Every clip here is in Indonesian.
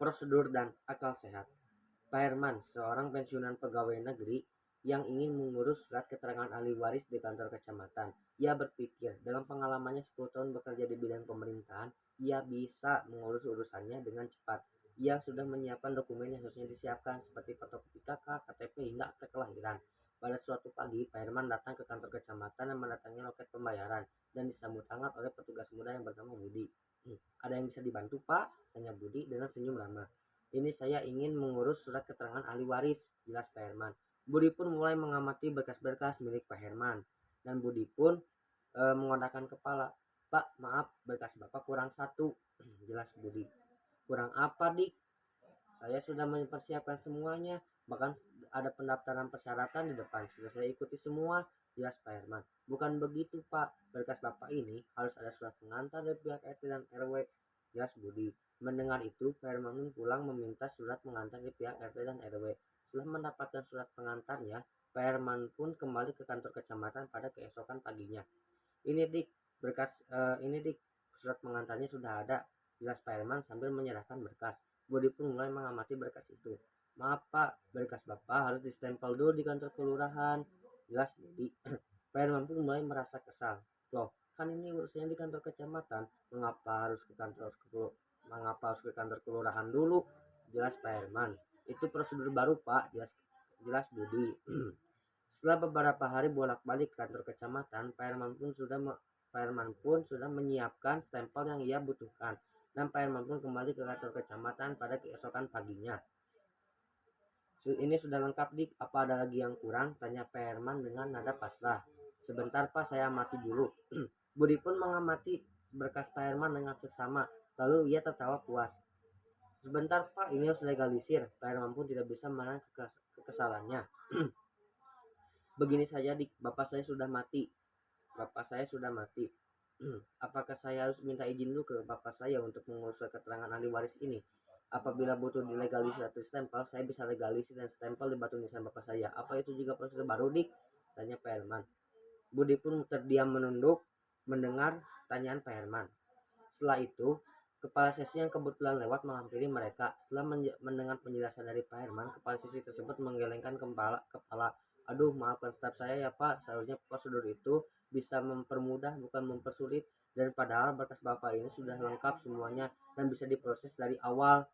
Prosedur dan akal sehat. Pak Herman, seorang pensiunan pegawai negeri yang ingin mengurus surat keterangan ahli waris di kantor kecamatan. Ia berpikir, dalam pengalamannya 10 tahun bekerja di bidang pemerintahan, ia bisa mengurus urusannya dengan cepat. Ia sudah menyiapkan dokumen yang harusnya disiapkan seperti fotokopi KK, KTP, hingga akte kelahiran. Pada suatu pagi, Pak Herman datang ke kantor kecamatan dan mendatangi loket pembayaran dan disambut hangat oleh petugas muda yang bernama Budi. Ada yang bisa dibantu, Pak? Tanya Budi dengan senyum ramah. Ini saya ingin mengurus surat keterangan ahli waris, jelas Pak Herman. Budi pun mulai mengamati berkas-berkas milik Pak Herman. Dan Budi pun mengodakkan kepala. Pak, maaf, berkas Bapak kurang satu, jelas Budi. Kurang apa, Dik? Saya sudah mempersiapkan semuanya. Bahkan ada pendaftaran persyaratan di depan. Sudah saya ikuti semua, jelas Pak Herman. Bukan begitu, Pak. Berkas Bapak ini harus ada surat pengantar dari pihak RT dan RW, jelas Budi. Mendengar itu, Pak Herman pulang meminta surat pengantar dari pihak RT dan RW. Setelah mendapatkan surat pengantarnya, Pak Herman pun kembali ke kantor kecamatan pada keesokan paginya. Ini dik, surat pengantarnya sudah ada, jelas Pak Herman sambil menyerahkan berkas. Budi pun mulai mengamati berkas itu. Maaf Pak, berkas Bapak harus distempel dulu di kantor kelurahan, jelas Budi. Pak Herman pun mulai merasa kesal. Loh, kan ini urusannya di kantor kecamatan, mengapa harus ke kantor kelurahan dulu, jelas Pak Herman. Itu prosedur baru Pak, jelas Budi. Setelah beberapa hari bolak-balik kantor kecamatan, Pak Herman pun sudah menyiapkan stempel yang ia butuhkan, dan Pak Herman pun kembali ke kantor kecamatan pada keesokan paginya. Ini sudah lengkap, Dik. Apa ada lagi yang kurang? Tanya Pak Herman dengan nada pasrah. Sebentar Pak, saya amati dulu. Budi pun mengamati berkas Pak Herman dengan seksama, lalu ia tertawa puas. Sebentar Pak, ini harus legalisir. Pak Herman pun tidak bisa menahan kekesalannya. Begini saja, Dik, Bapak saya sudah mati. Apakah saya harus minta izin dulu ke Bapak saya untuk mengurus keterangan ahli waris ini? Apabila butuh dilegalisir atau stempel, saya bisa legalisir dan stempel di batu nisan Bapak saya. Apa itu juga prosedur baru, Dik? Tanya Pak Herman. Budi pun terdiam menunduk mendengar tanyaan Pak Herman. Setelah itu, kepala sesi yang kebetulan lewat menghampiri mereka. Setelah mendengar penjelasan dari Pak Herman, kepala sesi tersebut menggelengkan kepala. Aduh, maafkan staf saya ya Pak, seharusnya prosedur itu bisa mempermudah bukan mempersulit, dan padahal berkas Bapak ini sudah lengkap semuanya dan bisa diproses dari awal,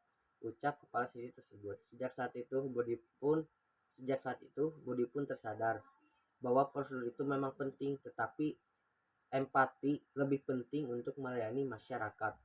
ucap kepala sesi tersebut. Sejak saat itu Budi pun tersadar bahwa prosedur itu memang penting, tetapi empati lebih penting untuk melayani masyarakat.